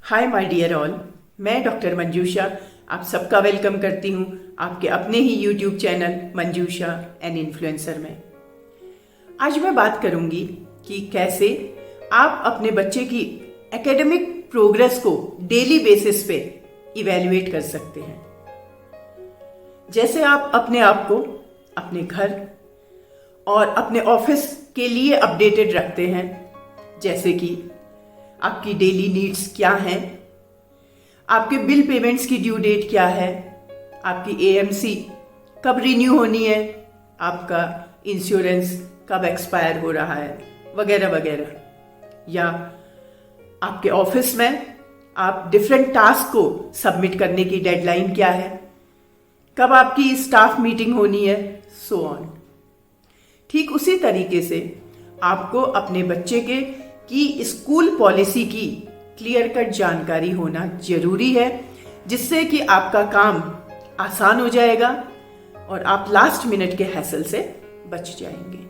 Hi my dear all, मैं doctor Manjusha आप सबका वेलकम करती हूँ आपके अपने ही YouTube channel Manjusha an influencer में। आज मैं बात करूँगी कि कैसे आप अपने बच्चे की एकेडमिक प्रोग्रेस को डेली बेसिस पे इवैल्यूएट कर सकते हैं। जैसे आप अपने आप को अपने घर और अपने ऑफिस के लिए अपडेटेड रखते हैं, जैसे कि आपकी डेली नीड्स क्या हैं, आपके बिल पेमेंट्स की ड्यू डेट क्या है, आपकी एएमसी कब रिन्यू होनी है, आपका इंश्योरेंस कब एक्सपायर हो रहा है, वगैरह वगैरह। या आपके ऑफिस में आप डिफरेंट टास्क को सबमिट करने की डेडलाइन क्या है, कब आपकी स्टाफ मीटिंग होनी है, सो ऑन। ठीक उसी तरीके से आपको अपने बच्चे के की स्कूल पॉलिसी की क्लियर कट जानकारी होना जरूरी है, जिससे कि आपका काम आसान हो जाएगा और आप लास्ट मिनट के हैसल से बच जाएंगे।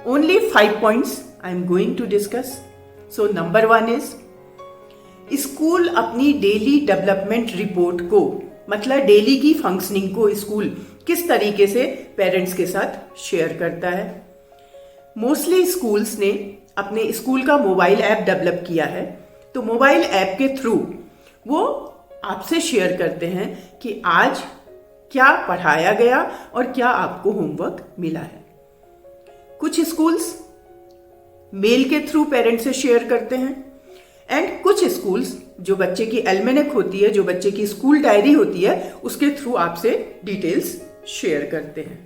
Only 5 points I am going to discuss. So number 1 is, school अपनी डेली डेवलपमेंट रिपोर्ट को, मतलब डेली की फंक्शनिंग को स्कूल किस तरीके से पेरेंट्स के साथ शेयर करता है। मोस्टली स्कूल्स ने अपने स्कूल का मोबाइल ऐप डेवलप किया है, तो मोबाइल ऐप के थ्रू वो आपसे शेयर करते हैं कि आज क्या पढ़ाया गया और क्या आपको होमवर्क मिला है। कुछ स्कूल्स मेल के थ्रू पेरेंट्स से शेयर करते हैं एंड कुछ स्कूल्स जो बच्चे की एल्मेनिक होती है, जो बच्चे की स्कूल डायरी होती है, उसके थ्रू आपसे डिटेल्स शेयर करते हैं।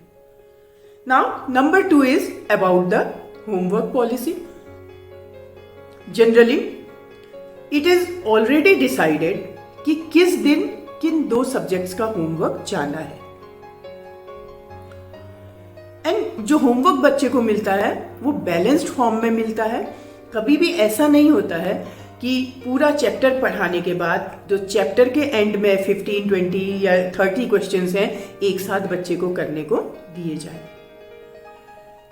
Now, number 2 is about the homework policy. Generally, it is already decided कि किस दिन किन 2 सब्जेक्ट्स का होमवर्क जाना है। एंड जो होमवर्क बच्चे को मिलता है वो बैलेंस्ड फॉर्म में मिलता है। कभी भी ऐसा नहीं होता है कि पूरा चैप्टर पढ़ाने के बाद जो चैप्टर के एंड में 15, 20 या 30 क्वेश्चंस हैं एक साथ बच्चे को करने को दिए जाए।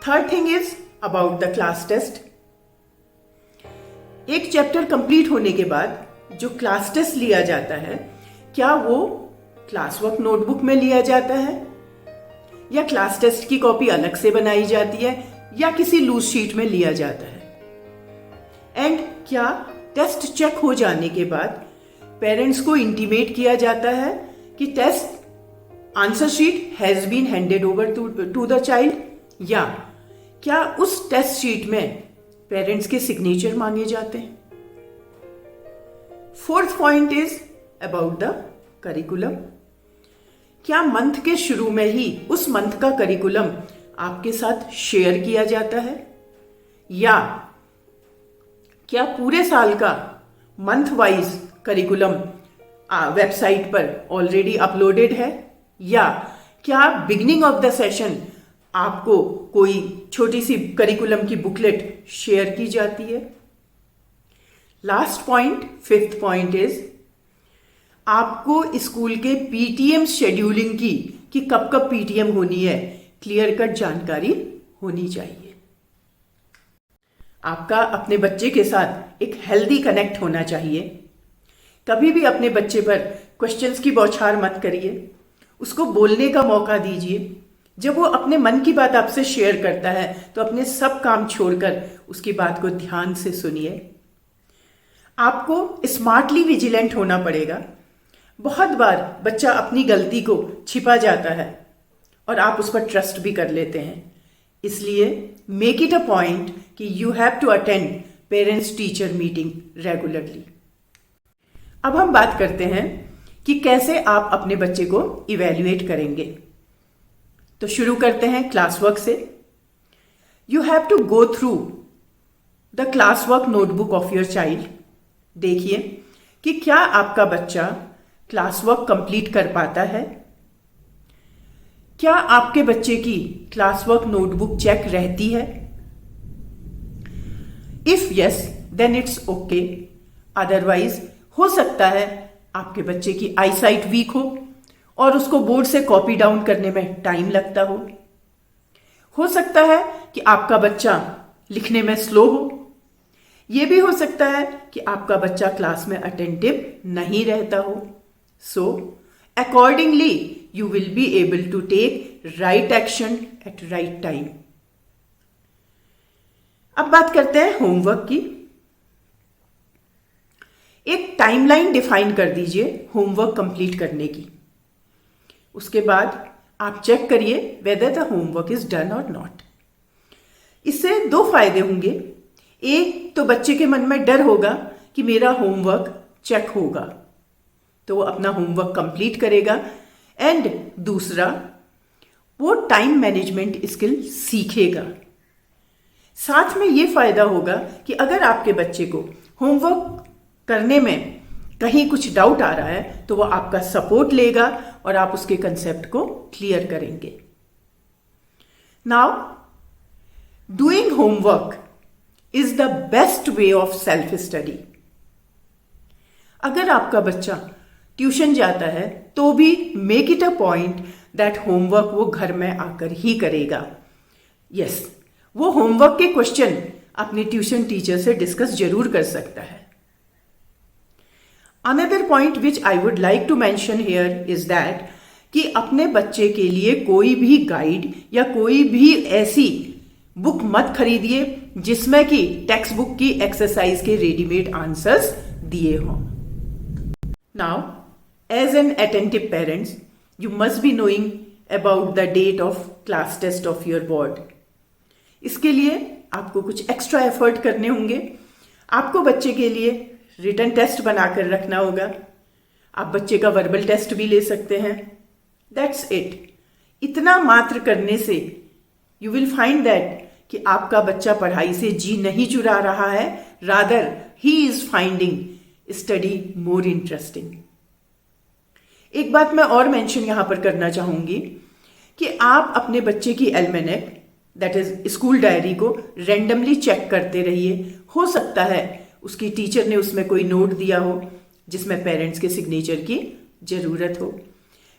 Third thing is about the class test. एक चैप्टर कंप्लीट होने के बाद जो क्लास टेस्ट लिया जाता है, क्या वो क्लास वर्क नोटबुक में लिया जाता है या क्लास टेस्ट की कॉपी अलग से बनाई जाती है या किसी लूज शीट में लिया जाता है। एंड क्या टेस्ट चेक हो जाने के बाद पेरेंट्स को इंटीमेट किया जाता है कि test answer sheet has been handed over to the child, या क्या उस टेस्ट शीट में पेरेंट्स के सिग्नेचर मांगे जाते हैं। Fourth point is about the curriculum. क्या मंथ के शुरू में ही उस मंथ का करिकुलम आपके साथ शेयर किया जाता है, या क्या पूरे साल का मंथ वाइज करिकुलम वेबसाइट पर ऑलरेडी अपलोडेड है, या क्या बिगिनिंग ऑफ द सेशन आपको कोई छोटी सी करिकुलम की बुकलेट शेयर की जाती है। Last point, fifth point is, आपको स्कूल के पीटीएम शेड्यूलिंग की कि कब कब पीटीएम होनी है क्लियर कट जानकारी होनी चाहिए। आपका अपने बच्चे के साथ एक हेल्दी कनेक्ट होना चाहिए। कभी भी अपने बच्चे पर क्वेश्चंस की बौछार मत करिए, उसको बोलने का मौका दीजिए। जब वो अपने मन की बात आपसे शेयर करता है तो अपने सब काम छोड़कर उसकी बात को ध्यान से सुनिए। आपको स्मार्टली विजिलेंट होना पड़ेगा। बहुत बार बच्चा अपनी गलती को छिपा जाता है और आप उस पर ट्रस्ट भी कर लेते हैं, इसलिए मेक इट अ पॉइंट कि you have to attend parents teacher meeting regularly. अब हम बात करते हैं कि कैसे आप अपने बच्चे को इवैल्यूएट करेंगे। तो शुरू करते हैं क्लास वर्क से। You have to go through the class work notebook of your child. देखिए कि क्या आपका बच्चा क्लास वर्क कंप्लीट कर पाता है, क्या आपके बच्चे की क्लास वर्क नोटबुक चेक रहती है। If yes then it's okay, otherwise हो सकता है आपके बच्चे की आईसाइट वीक हो और उसको बोर्ड से कॉपी डाउन करने में टाइम लगता हो सकता है कि आपका बच्चा लिखने में स्लो हो, ये भी हो सकता है कि आपका बच्चा क्लास में अटेंटिव नहीं रहता हो। So accordingly you will be able to take right action at right time. अब बात करते हैं होमवर्क की। एक टाइमलाइन डिफाइन कर दीजिए होमवर्क कंप्लीट करने की। उसके बाद आप चेक करिए whether the homework is done और नॉट। इससे दो फायदे होंगे। एक तो बच्चे के मन में डर होगा कि मेरा होमवर्क चेक होगा, तो वो अपना होमवर्क कंप्लीट करेगा, एंड दूसरा वो टाइम मैनेजमेंट स्किल सीखेगा। साथ में ये फायदा होगा कि अगर आपके बच्चे को होमवर्क करने में कहीं कुछ डाउट आ रहा है तो वो आपका सपोर्ट लेगा और आप उसके कंसेप्ट को क्लियर करेंगे। Now doing homework is the best way of self study. अगर आपका बच्चा ट्यूशन जाता है तो भी make it a point that homework वो घर में आकर ही करेगा। यस, वो होमवर्क के क्वेश्चन अपने ट्यूशन टीचर से डिस्कस जरूर कर सकता है। Another point which I would like to mention here is that कि अपने बच्चे के लिए कोई भी गाइड या कोई भी ऐसी बुक मत खरीदिए जिसमें कि टेक्स्ट बुक की एक्सरसाइज के रेडीमेड आंसर्स दिए हों। Now as an attentive parents you must be knowing about the date of class test of your board. इसके लिए आपको कुछ एक्स्ट्रा एफर्ट करने होंगे। आपको बच्चे के लिए रिटन टेस्ट बनाकर रखना होगा। आप बच्चे का वर्बल टेस्ट भी ले सकते हैं। That's it. इतना मात्र करने से यू विल फाइंड दैट कि आपका बच्चा पढ़ाई से जी नहीं चुरा रहा है, rather he is finding study more interesting. एक बात मैं और मेंशन यहां पर करना चाहूंगी कि आप अपने बच्चे की एल्मेनेक दैट इज स्कूल डायरी को रैंडमली चेक करते रहिए। हो सकता है उसकी टीचर ने उसमें कोई नोट दिया हो जिसमें पेरेंट्स के सिग्नेचर की जरूरत हो।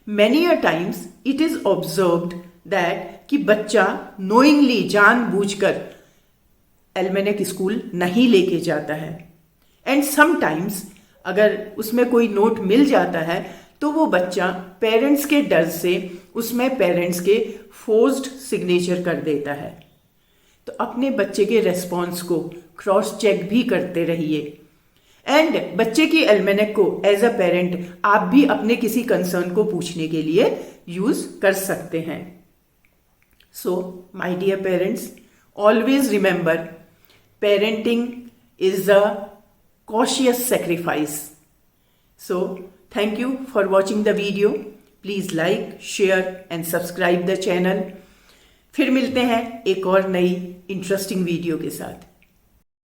Many a times it is observed that कि बच्चा नोइंगली जानबूझकर एल्मेनेक स्कूल नहीं लेके जाता है, एंड समटाइम्स अगर उसमें कोई नोट मिल जाता है तो वो बच्चा पेरेंट्स के डर से उसमें पेरेंट्स के फोर्स्ड सिग्नेचर कर देता है। तो अपने बच्चे के रेस्पॉन्स को क्रॉस चेक भी करते रहिए, एंड बच्चे की एल्मेनेक को एज अ पेरेंट आप भी अपने किसी कंसर्न को पूछने के लिए यूज कर सकते हैं। So my dear parents, always remember parenting is a cautious sacrifice. So thank you for watching the video. Please like, share and subscribe the channel. फिर मिलते हैं एक और नई इंटरेस्टिंग वीडियो के साथ।